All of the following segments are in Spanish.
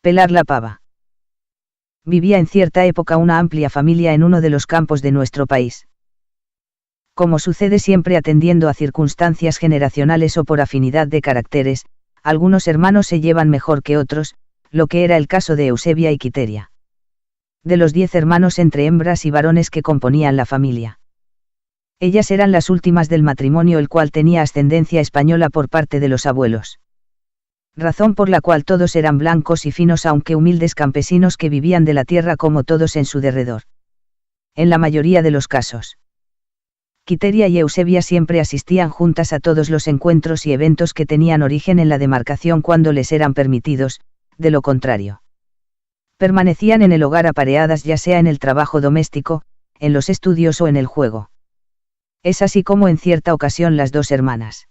Pelar la pava. Vivía en cierta época una amplia familia en uno de los campos de nuestro país. Como sucede siempre atendiendo a circunstancias generacionales o por afinidad de caracteres, algunos hermanos se llevan mejor que otros, lo que era el caso de Eusebia y Quiteria. De los 10 hermanos entre hembras y varones que componían la familia. Ellas eran las últimas del matrimonio, el cual tenía ascendencia española por parte de los abuelos. Razón por la cual todos eran blancos y finos, aunque humildes campesinos que vivían de la tierra como todos en su derredor. En la mayoría de los casos. Quiteria y Eusebia siempre asistían juntas a todos los encuentros y eventos que tenían origen en la demarcación cuando les eran permitidos, de lo contrario. Permanecían en el hogar apareadas, ya sea en el trabajo doméstico, en los estudios o en el juego. Es así como en cierta ocasión las dos hermanas,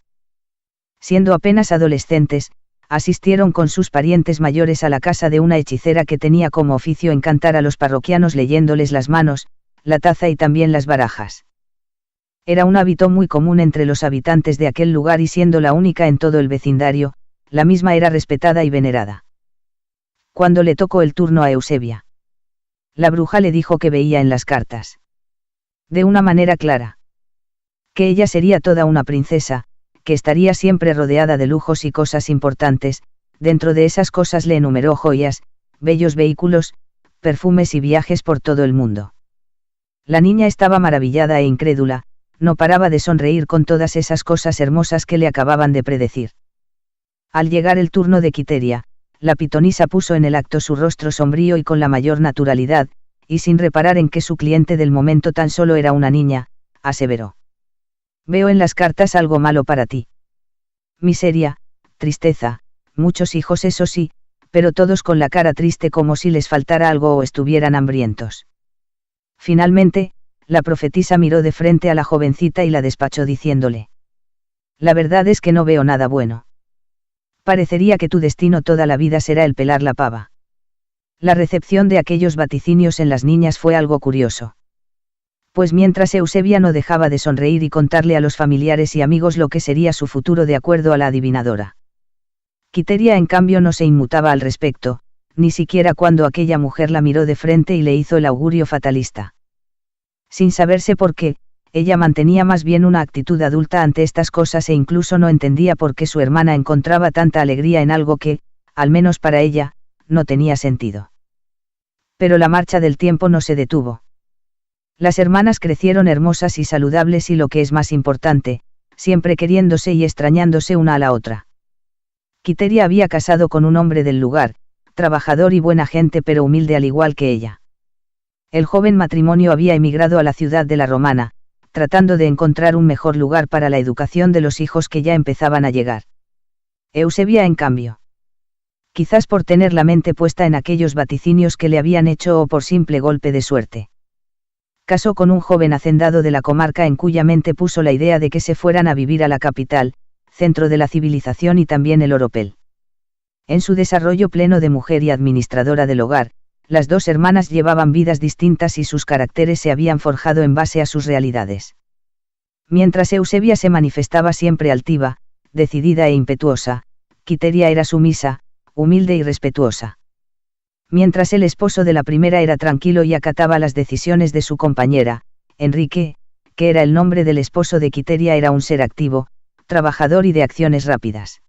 siendo apenas adolescentes, asistieron con sus parientes mayores a la casa de una hechicera que tenía como oficio encantar a los parroquianos leyéndoles las manos, la taza y también las barajas. Era un hábito muy común entre los habitantes de aquel lugar y siendo la única en todo el vecindario, la misma era respetada y venerada. Cuando le tocó el turno a Eusebia, la bruja le dijo que veía en las cartas, de una manera clara, que ella sería toda una princesa, que estaría siempre rodeada de lujos y cosas importantes. Dentro de esas cosas le enumeró joyas, bellos vehículos, perfumes y viajes por todo el mundo. La niña estaba maravillada e incrédula, no paraba de sonreír con todas esas cosas hermosas que le acababan de predecir. Al llegar el turno de Quiteria, la pitonisa puso en el acto su rostro sombrío y con la mayor naturalidad, y sin reparar en que su cliente del momento tan solo era una niña, aseveró: Veo en las cartas algo malo para ti. Miseria, tristeza, muchos hijos, eso sí, pero todos con la cara triste como si les faltara algo o estuvieran hambrientos. Finalmente, la profetisa miró de frente a la jovencita y la despachó diciéndole: La verdad es que no veo nada bueno. Parecería que tu destino toda la vida será el pelar la pava. La recepción de aquellos vaticinios en las niñas fue algo curioso. Pues mientras Eusebia no dejaba de sonreír y contarle a los familiares y amigos lo que sería su futuro de acuerdo a la adivinadora, Quiteria en cambio no se inmutaba al respecto, ni siquiera cuando aquella mujer la miró de frente y le hizo el augurio fatalista. Sin saberse por qué, ella mantenía más bien una actitud adulta ante estas cosas e incluso no entendía por qué su hermana encontraba tanta alegría en algo que, al menos para ella, no tenía sentido. Pero la marcha del tiempo no se detuvo. Las hermanas crecieron hermosas y saludables y, lo que es más importante, siempre queriéndose y extrañándose una a la otra. Quiteria había casado con un hombre del lugar, trabajador y buena gente pero humilde al igual que ella. El joven matrimonio había emigrado a la ciudad de la Romana, tratando de encontrar un mejor lugar para la educación de los hijos que ya empezaban a llegar. Eusebia, en cambio, quizás por tener la mente puesta en aquellos vaticinios que le habían hecho o por simple golpe de suerte, casó con un joven hacendado de la comarca en cuya mente puso la idea de que se fueran a vivir a la capital, centro de la civilización y también el oropel. En su desarrollo pleno de mujer y administradora del hogar, las dos hermanas llevaban vidas distintas y sus caracteres se habían forjado en base a sus realidades. Mientras Eusebia se manifestaba siempre altiva, decidida e impetuosa, Quiteria era sumisa, humilde y respetuosa. Mientras el esposo de la primera era tranquilo y acataba las decisiones de su compañera, Enrique, que era el nombre del esposo de Quiteria, era un ser activo, trabajador y de acciones rápidas.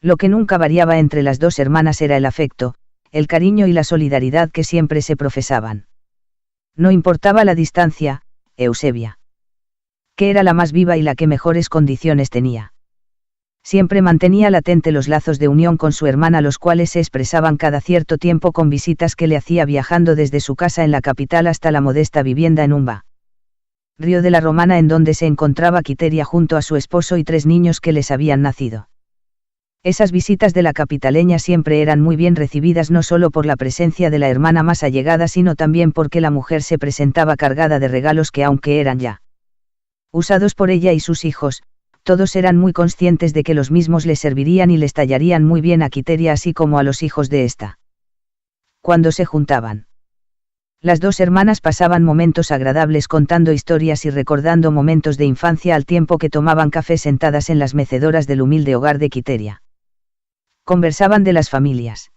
Lo que nunca variaba entre las dos hermanas era el afecto, el cariño y la solidaridad que siempre se profesaban. No importaba la distancia, Eusebia, que era la más viva y la que mejores condiciones tenía, siempre mantenía latente los lazos de unión con su hermana, los cuales se expresaban cada cierto tiempo con visitas que le hacía viajando desde su casa en la capital hasta la modesta vivienda en Umba, Río de la Romana, en donde se encontraba Quiteria junto a su esposo y 3 niños que les habían nacido. Esas visitas de la capitaleña siempre eran muy bien recibidas, no solo por la presencia de la hermana más allegada, sino también porque la mujer se presentaba cargada de regalos que, aunque eran ya usados por ella y sus hijos, todos eran muy conscientes de que los mismos le servirían y les tallarían muy bien a Quiteria así como a los hijos de esta. Cuando se juntaban, las dos hermanas pasaban momentos agradables contando historias y recordando momentos de infancia al tiempo que tomaban café sentadas en las mecedoras del humilde hogar de Quiteria. Conversaban de las familias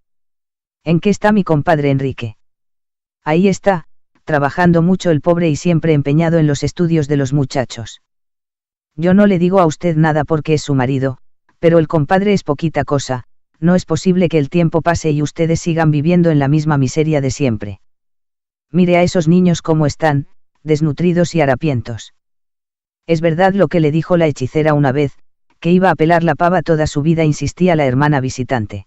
¿En qué está mi compadre Enrique? Ahí está, trabajando mucho el pobre y siempre empeñado en los estudios de los muchachos. Yo no le digo a usted nada porque es su marido, pero el compadre es poquita cosa, no es posible que el tiempo pase y ustedes sigan viviendo en la misma miseria de siempre. Mire a esos niños cómo están, desnutridos y harapientos. Es verdad lo que le dijo la hechicera una vez, que iba a pelar la pava toda su vida, insistía la hermana visitante.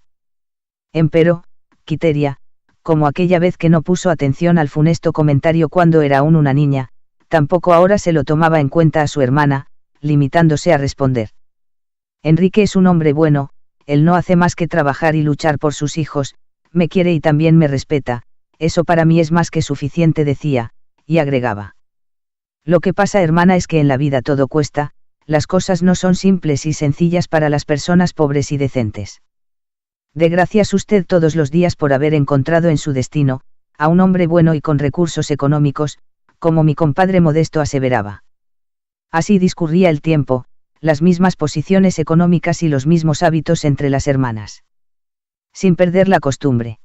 Empero, Quiteria, como aquella vez que no puso atención al funesto comentario cuando era aún una niña, tampoco ahora se lo tomaba en cuenta a su hermana, limitándose a responder. Enrique es un hombre bueno, él no hace más que trabajar y luchar por sus hijos, me quiere y también me respeta, eso para mí es más que suficiente, decía, y agregaba. Lo que pasa, hermana, es que en la vida todo cuesta, las cosas no son simples y sencillas para las personas pobres y decentes. De gracias usted todos los días por haber encontrado en su destino, a un hombre bueno y con recursos económicos, como mi compadre Modesto aseveraba. Así discurría el tiempo, las mismas posiciones económicas y los mismos hábitos entre las hermanas. Sin perder la costumbre.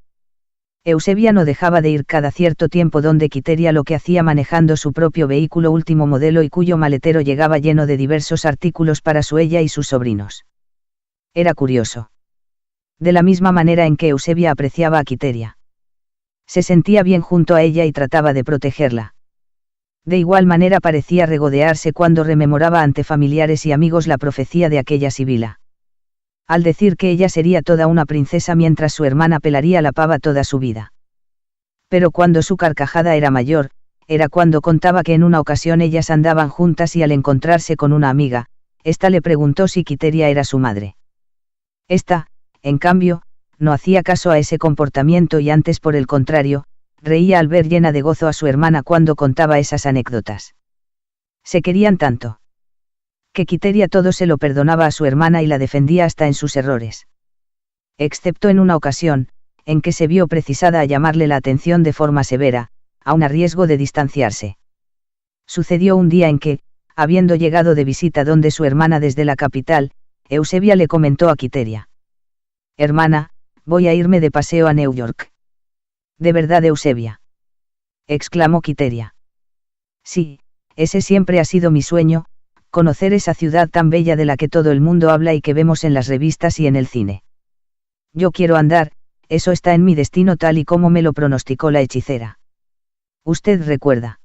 Eusebia no dejaba de ir cada cierto tiempo donde Quiteria, lo que hacía manejando su propio vehículo último modelo y cuyo maletero llegaba lleno de diversos artículos para ella y sus sobrinos. Era curioso. De la misma manera en que Eusebia apreciaba a Quiteria. Se sentía bien junto a ella y trataba de protegerla. De igual manera parecía regodearse cuando rememoraba ante familiares y amigos la profecía de aquella sibila. Al decir que ella sería toda una princesa mientras su hermana pelaría la pava toda su vida. Pero cuando su carcajada era mayor, era cuando contaba que en una ocasión ellas andaban juntas y al encontrarse con una amiga, ésta le preguntó si Quiteria era su madre. Esta, en cambio, no hacía caso a ese comportamiento y antes, por el contrario, reía al ver llena de gozo a su hermana cuando contaba esas anécdotas. Se querían tanto. Que Quiteria todo se lo perdonaba a su hermana y la defendía hasta en sus errores. Excepto en una ocasión, en que se vio precisada a llamarle la atención de forma severa, aun a riesgo de distanciarse. Sucedió un día en que, habiendo llegado de visita donde su hermana desde la capital, Eusebia le comentó a Quiteria. «Hermana, voy a irme de paseo a New York». «¿De verdad, Eusebia?», exclamó Quiteria. «Sí, ese siempre ha sido mi sueño, conocer esa ciudad tan bella de la que todo el mundo habla y que vemos en las revistas y en el cine. Yo quiero andar, eso está en mi destino tal y como me lo pronosticó la hechicera». «¿Usted recuerda?»,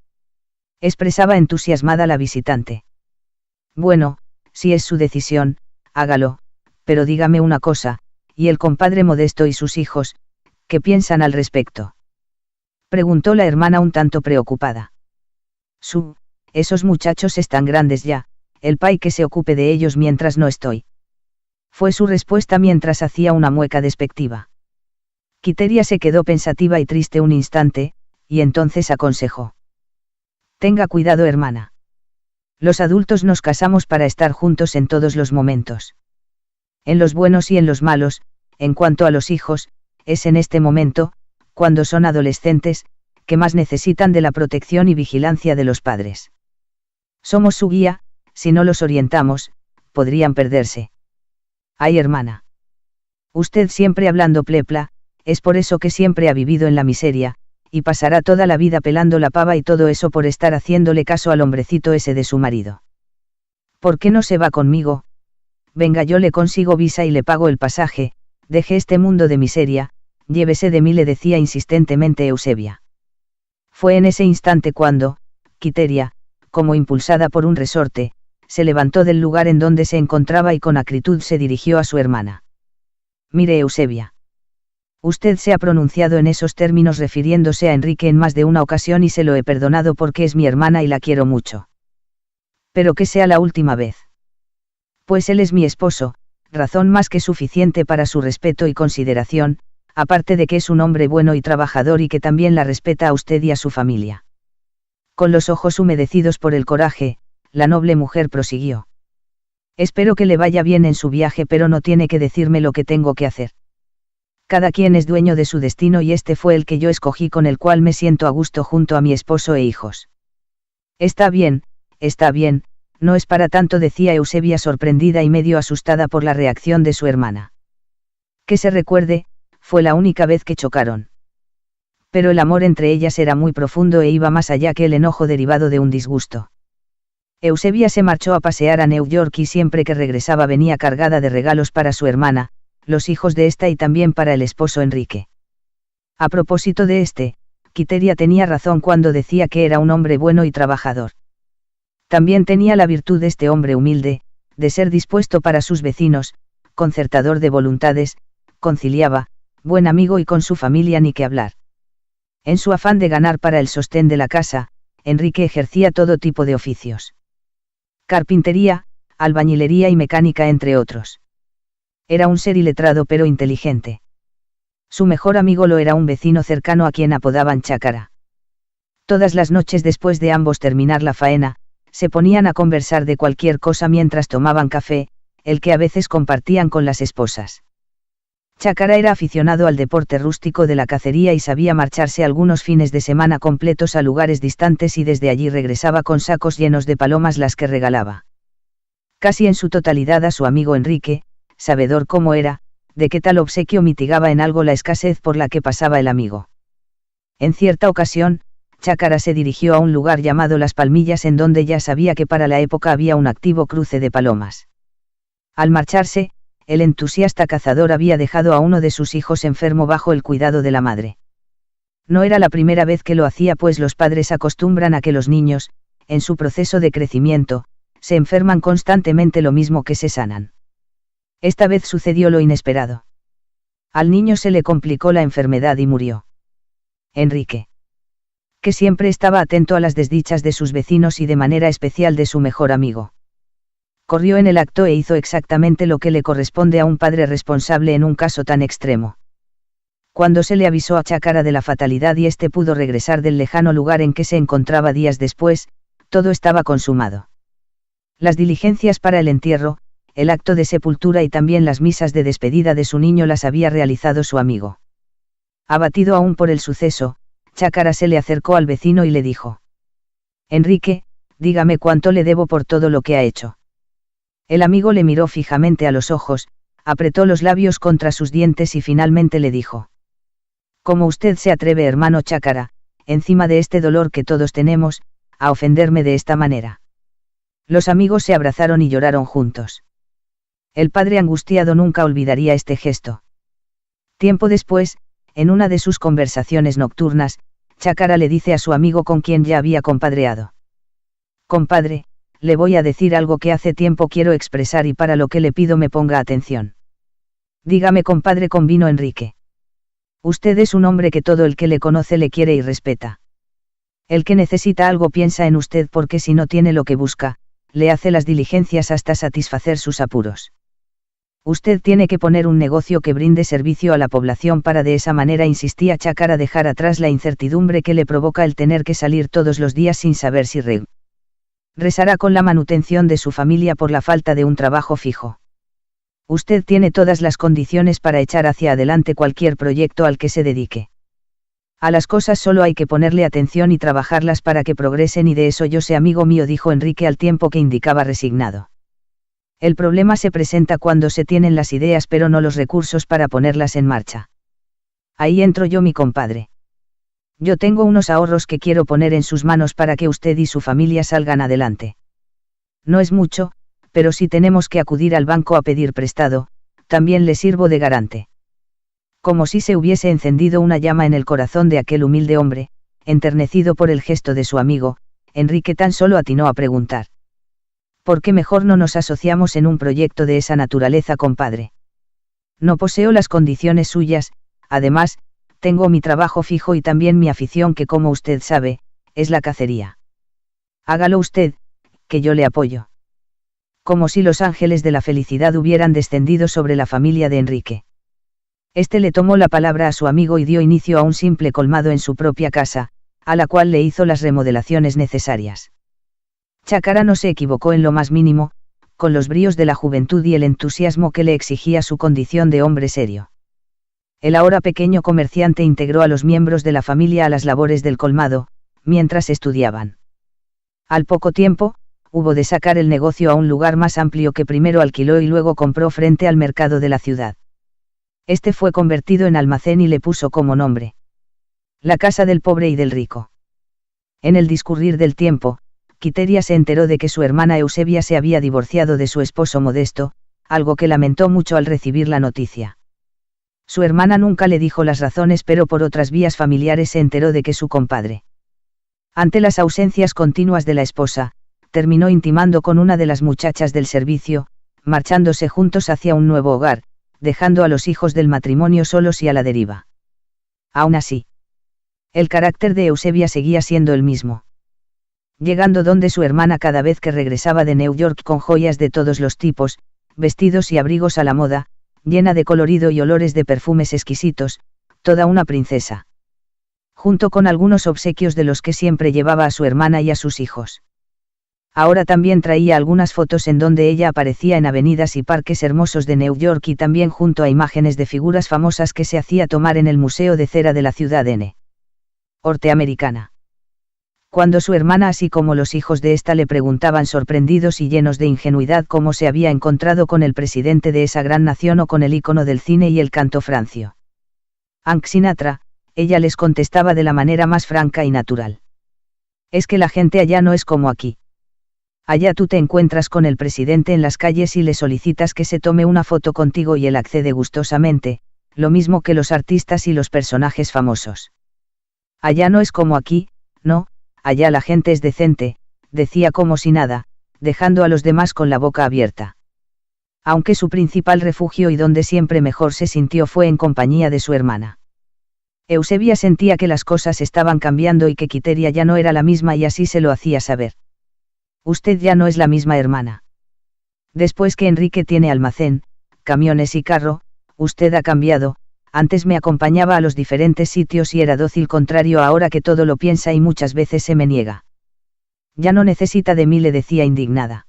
expresaba entusiasmada la visitante. «Bueno, si es su decisión, hágalo, pero dígame una cosa, ¿y el compadre Modesto y sus hijos, qué piensan al respecto?», preguntó la hermana un tanto preocupada. Esos muchachos están grandes ya, el pai que se ocupe de ellos mientras no estoy», fue su respuesta mientras hacía una mueca despectiva. Quiteria se quedó pensativa y triste un instante, y entonces aconsejó. «Tenga cuidado, hermana. Los adultos nos casamos para estar juntos en todos los momentos. En los buenos y en los malos, en cuanto a los hijos, es en este momento, cuando son adolescentes, que más necesitan de la protección y vigilancia de los padres. Somos su guía, si no los orientamos, podrían perderse». «Ay, hermana. Usted siempre hablando plepla, es por eso que siempre ha vivido en la miseria, y pasará toda la vida pelando la pava y todo eso por estar haciéndole caso al hombrecito ese de su marido. ¿Por qué no se va conmigo? Venga, yo le consigo visa y le pago el pasaje, deje este mundo de miseria, llévese de mí», le decía insistentemente Eusebia. Fue en ese instante cuando, Quiteria, como impulsada por un resorte, se levantó del lugar en donde se encontraba y con acritud se dirigió a su hermana. «Mire, Eusebia. Usted se ha pronunciado en esos términos refiriéndose a Enrique en más de una ocasión y se lo he perdonado porque es mi hermana y la quiero mucho. Pero que sea la última vez. Pues él es mi esposo, razón más que suficiente para su respeto y consideración, aparte de que es un hombre bueno y trabajador y que también la respeta a usted y a su familia». Con los ojos humedecidos por el coraje, la noble mujer prosiguió. «Espero que le vaya bien en su viaje, pero no tiene que decirme lo que tengo que hacer. Cada quien es dueño de su destino y este fue el que yo escogí, con el cual me siento a gusto junto a mi esposo e hijos». Está bien, no es para tanto», decía Eusebia sorprendida y medio asustada por la reacción de su hermana. «Que se recuerde, fue la única vez que chocaron. Pero el amor entre ellas era muy profundo e iba más allá que el enojo derivado de un disgusto. Eusebia se marchó a pasear a New York y siempre que regresaba venía cargada de regalos para su hermana, los hijos de esta y también para el esposo Enrique. A propósito de este, Quiteria tenía razón cuando decía que era un hombre bueno y trabajador. También tenía la virtud de este hombre humilde, de ser dispuesto para sus vecinos, concertador de voluntades, conciliaba, buen amigo y con su familia ni que hablar. En su afán de ganar para el sostén de la casa, Enrique ejercía todo tipo de oficios. Carpintería, albañilería y mecánica entre otros. Era un ser iletrado pero inteligente. Su mejor amigo lo era un vecino cercano a quien apodaban Chácara. Todas las noches después de ambos terminar la faena, se ponían a conversar de cualquier cosa mientras tomaban café, el que a veces compartían con las esposas. Chácara era aficionado al deporte rústico de la cacería y sabía marcharse algunos fines de semana completos a lugares distantes y desde allí regresaba con sacos llenos de palomas las que regalaba. Casi en su totalidad a su amigo Enrique, sabedor como era, de que tal obsequio mitigaba en algo la escasez por la que pasaba el amigo. En cierta ocasión, Chácara se dirigió a un lugar llamado Las Palmillas en donde ya sabía que para la época había un activo cruce de palomas. Al marcharse, el entusiasta cazador había dejado a uno de sus hijos enfermo bajo el cuidado de la madre. No era la primera vez que lo hacía, pues los padres acostumbran a que los niños, en su proceso de crecimiento, se enferman constantemente lo mismo que se sanan. Esta vez sucedió lo inesperado. Al niño se le complicó la enfermedad y murió. Enrique, que siempre estaba atento a las desdichas de sus vecinos y de manera especial de su mejor amigo, corrió en el acto e hizo exactamente lo que le corresponde a un padre responsable en un caso tan extremo. Cuando se le avisó a Chácara de la fatalidad y éste pudo regresar del lejano lugar en que se encontraba días después, todo estaba consumado. Las diligencias para el entierro, el acto de sepultura y también las misas de despedida de su niño las había realizado su amigo. Abatido aún por el suceso, Chácara se le acercó al vecino y le dijo: Enrique, dígame cuánto le debo por todo lo que ha hecho. El amigo le miró fijamente a los ojos, apretó los labios contra sus dientes y finalmente le dijo: ¿Cómo usted se atreve, hermano Chácara, encima de este dolor que todos tenemos, a ofenderme de esta manera? Los amigos se abrazaron y lloraron juntos. El padre angustiado nunca olvidaría este gesto. Tiempo después, en una de sus conversaciones nocturnas, Chácara le dice a su amigo con quien ya había compadreado: Compadre, le voy a decir algo que hace tiempo quiero expresar y para lo que le pido me ponga atención. Dígame, compadre, convino Enrique. Usted es un hombre que todo el que le conoce le quiere y respeta. El que necesita algo piensa en usted porque si no tiene lo que busca, le hace las diligencias hasta satisfacer sus apuros. Usted tiene que poner un negocio que brinde servicio a la población para de esa manera, insistía Chácara, dejar atrás la incertidumbre que le provoca el tener que salir todos los días sin saber si regresará con la manutención de su familia por la falta de un trabajo fijo. Usted tiene todas las condiciones para echar hacia adelante cualquier proyecto al que se dedique. A las cosas solo hay que ponerle atención y trabajarlas para que progresen, y de eso yo sé, amigo mío, dijo Enrique al tiempo que indicaba resignado. El problema se presenta cuando se tienen las ideas pero no los recursos para ponerlas en marcha. Ahí entro yo, mi compadre. Yo tengo unos ahorros que quiero poner en sus manos para que usted y su familia salgan adelante. No es mucho, pero si tenemos que acudir al banco a pedir prestado, también le sirvo de garante. Como si se hubiese encendido una llama en el corazón de aquel humilde hombre, enternecido por el gesto de su amigo, Enrique tan solo atinó a preguntar: ¿por qué mejor no nos asociamos en un proyecto de esa naturaleza, compadre? No poseo las condiciones suyas, además, tengo mi trabajo fijo y también mi afición que, como usted sabe, es la cacería. Hágalo usted, que yo le apoyo. Como si los ángeles de la felicidad hubieran descendido sobre la familia de Enrique. Este le tomó la palabra a su amigo y dio inicio a un simple colmado en su propia casa, a la cual le hizo las remodelaciones necesarias. Chácara no se equivocó en lo más mínimo, con los bríos de la juventud y el entusiasmo que le exigía su condición de hombre serio. El ahora pequeño comerciante integró a los miembros de la familia a las labores del colmado, mientras estudiaban. Al poco tiempo, hubo de sacar el negocio a un lugar más amplio que primero alquiló y luego compró frente al mercado de la ciudad. Este fue convertido en almacén y le puso como nombre: la casa del pobre y del rico. En el discurrir del tiempo, Quiteria se enteró de que su hermana Eusebia se había divorciado de su esposo Modesto, algo que lamentó mucho al recibir la noticia. Su hermana nunca le dijo las razones, pero por otras vías familiares se enteró de que su compadre, ante las ausencias continuas de la esposa, terminó intimando con una de las muchachas del servicio, marchándose juntos hacia un nuevo hogar, dejando a los hijos del matrimonio solos y a la deriva. Aún así, el carácter de Eusebia seguía siendo el mismo. Llegando donde su hermana cada vez que regresaba de New York con joyas de todos los tipos, vestidos y abrigos a la moda, llena de colorido y olores de perfumes exquisitos, toda una princesa. Junto con algunos obsequios de los que siempre llevaba a su hermana y a sus hijos. Ahora también traía algunas fotos en donde ella aparecía en avenidas y parques hermosos de New York y también junto a imágenes de figuras famosas que se hacía tomar en el Museo de Cera de la ciudad norteamericana. Cuando su hermana así como los hijos de ésta le preguntaban sorprendidos y llenos de ingenuidad cómo se había encontrado con el presidente de esa gran nación o con el ícono del cine y el canto francio, Frank Sinatra, ella les contestaba de la manera más franca y natural: es que la gente allá no es como aquí. Allá tú te encuentras con el presidente en las calles y le solicitas que se tome una foto contigo y él accede gustosamente, lo mismo que los artistas y los personajes famosos. Allá no es como aquí, no, allá la gente es decente, decía como si nada, dejando a los demás con la boca abierta. Aunque su principal refugio y donde siempre mejor se sintió fue en compañía de su hermana. Eusebia sentía que las cosas estaban cambiando y que Quiteria ya no era la misma y así se lo hacía saber. Usted ya no es la misma hermana. Después que Enrique tiene almacén, camiones y carro, usted ha cambiado. Antes me acompañaba a los diferentes sitios y era dócil, contrario ahora que todo lo piensa y muchas veces se me niega. Ya no necesita de mí, le decía indignada.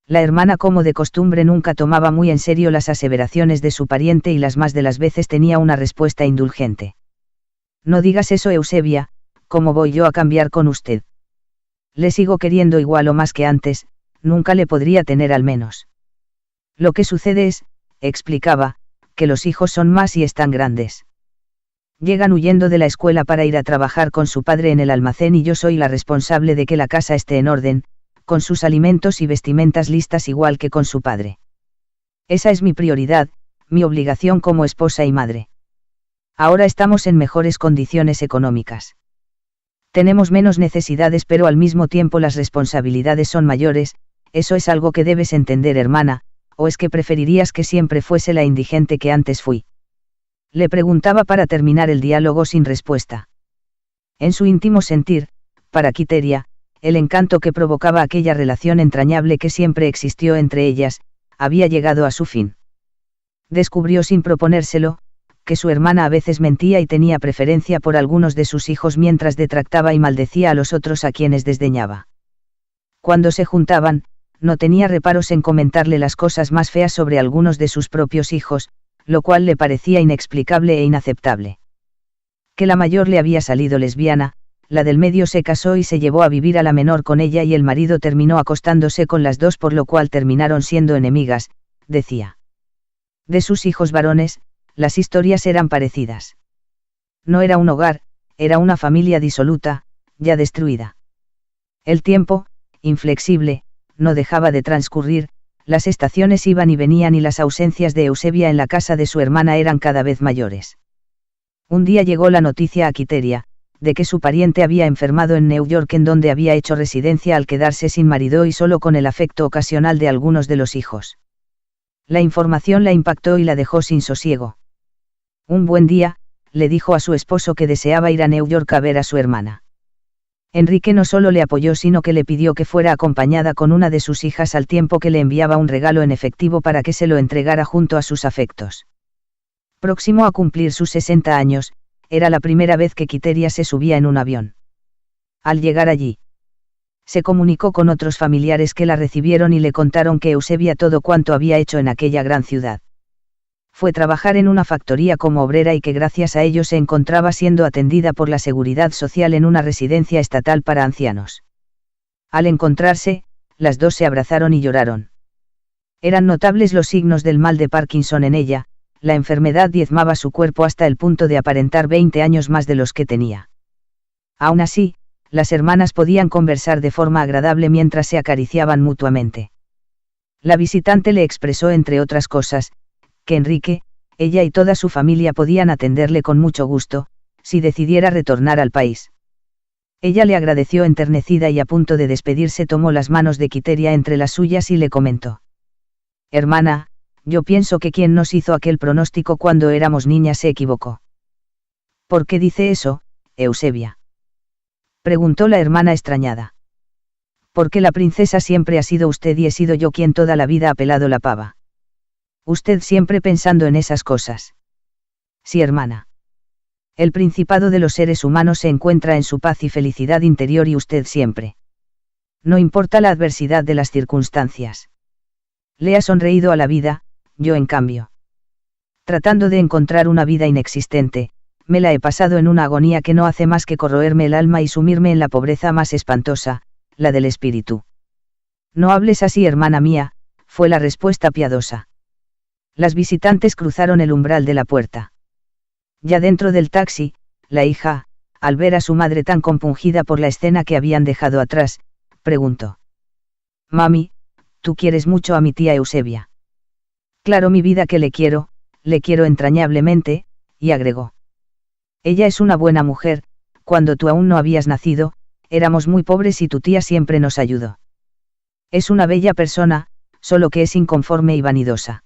La hermana, como de costumbre, nunca tomaba muy en serio las aseveraciones de su pariente y las más de las veces tenía una respuesta indulgente. No digas eso, Eusebia, ¿cómo voy yo a cambiar con usted? Le sigo queriendo igual o más que antes, nunca le podría tener al menos. Lo que sucede es, explicaba, que los hijos son más y están grandes. Llegan huyendo de la escuela para ir a trabajar con su padre en el almacén y yo soy la responsable de que la casa esté en orden, con sus alimentos y vestimentas listas igual que con su padre. Esa es mi prioridad, mi obligación como esposa y madre. Ahora estamos en mejores condiciones económicas. Tenemos menos necesidades, pero al mismo tiempo las responsabilidades son mayores. Eso es algo que debes entender, hermana, ¿o es que preferirías que siempre fuese la indigente que antes fui? Le preguntaba para terminar el diálogo sin respuesta. En su íntimo sentir, para Quiteria, el encanto que provocaba aquella relación entrañable que siempre existió entre ellas, había llegado a su fin. Descubrió sin proponérselo, que su hermana a veces mentía y tenía preferencia por algunos de sus hijos mientras detractaba y maldecía a los otros a quienes desdeñaba. Cuando se juntaban, no tenía reparos en comentarle las cosas más feas sobre algunos de sus propios hijos, lo cual le parecía inexplicable e inaceptable. Que la mayor le había salido lesbiana, la del medio se casó y se llevó a vivir a la menor con ella y el marido terminó acostándose con las dos, por lo cual terminaron siendo enemigas, decía. De sus hijos varones, las historias eran parecidas. No era un hogar, era una familia disoluta, ya destruida. El tiempo, inflexible, no dejaba de transcurrir, las estaciones iban y venían y las ausencias de Eusebia en la casa de su hermana eran cada vez mayores. Un día llegó la noticia a Quiteria, de que su pariente había enfermado en New York, en donde había hecho residencia al quedarse sin marido y solo con el afecto ocasional de algunos de los hijos. La información la impactó y la dejó sin sosiego. Un buen día, le dijo a su esposo que deseaba ir a New York a ver a su hermana. Enrique no solo le apoyó, sino que le pidió que fuera acompañada con una de sus hijas, al tiempo que le enviaba un regalo en efectivo para que se lo entregara junto a sus afectos. Próximo a cumplir sus 60 años, era la primera vez que Quiteria se subía en un avión. Al llegar allí, se comunicó con otros familiares que la recibieron y le contaron que Eusebia todo cuanto había hecho en aquella gran ciudad. Fue trabajar en una factoría como obrera y que gracias a ello se encontraba siendo atendida por la Seguridad Social en una residencia estatal para ancianos. Al encontrarse, las dos se abrazaron y lloraron. Eran notables los signos del mal de Parkinson en ella, la enfermedad diezmaba su cuerpo hasta el punto de aparentar 20 años más de los que tenía. Aún así, las hermanas podían conversar de forma agradable mientras se acariciaban mutuamente. La visitante le expresó, entre otras cosas, que Enrique, ella y toda su familia podían atenderle con mucho gusto, si decidiera retornar al país. Ella le agradeció enternecida y a punto de despedirse tomó las manos de Quiteria entre las suyas y le comentó: «Hermana, yo pienso que quien nos hizo aquel pronóstico cuando éramos niñas se equivocó». «¿Por qué dice eso, Eusebia?», preguntó la hermana extrañada. «Porque la princesa siempre ha sido usted y he sido yo quien toda la vida ha pelado la pava. Usted siempre pensando en esas cosas». «Sí, hermana. El principado de los seres humanos se encuentra en su paz y felicidad interior y usted siempre. No importa la adversidad de las circunstancias. Le ha sonreído a la vida, yo en cambio. Tratando de encontrar una vida inexistente, me la he pasado en una agonía que no hace más que corroerme el alma y sumirme en la pobreza más espantosa, la del espíritu». «No hables así, hermana mía», fue la respuesta piadosa. Las visitantes cruzaron el umbral de la puerta. Ya dentro del taxi, la hija, al ver a su madre tan compungida por la escena que habían dejado atrás, preguntó: «Mami, tú quieres mucho a mi tía Eusebia». «Claro, mi vida, que le quiero entrañablemente», y agregó: «Ella es una buena mujer, cuando tú aún no habías nacido, éramos muy pobres y tu tía siempre nos ayudó. Es una bella persona, solo que es inconforme y vanidosa».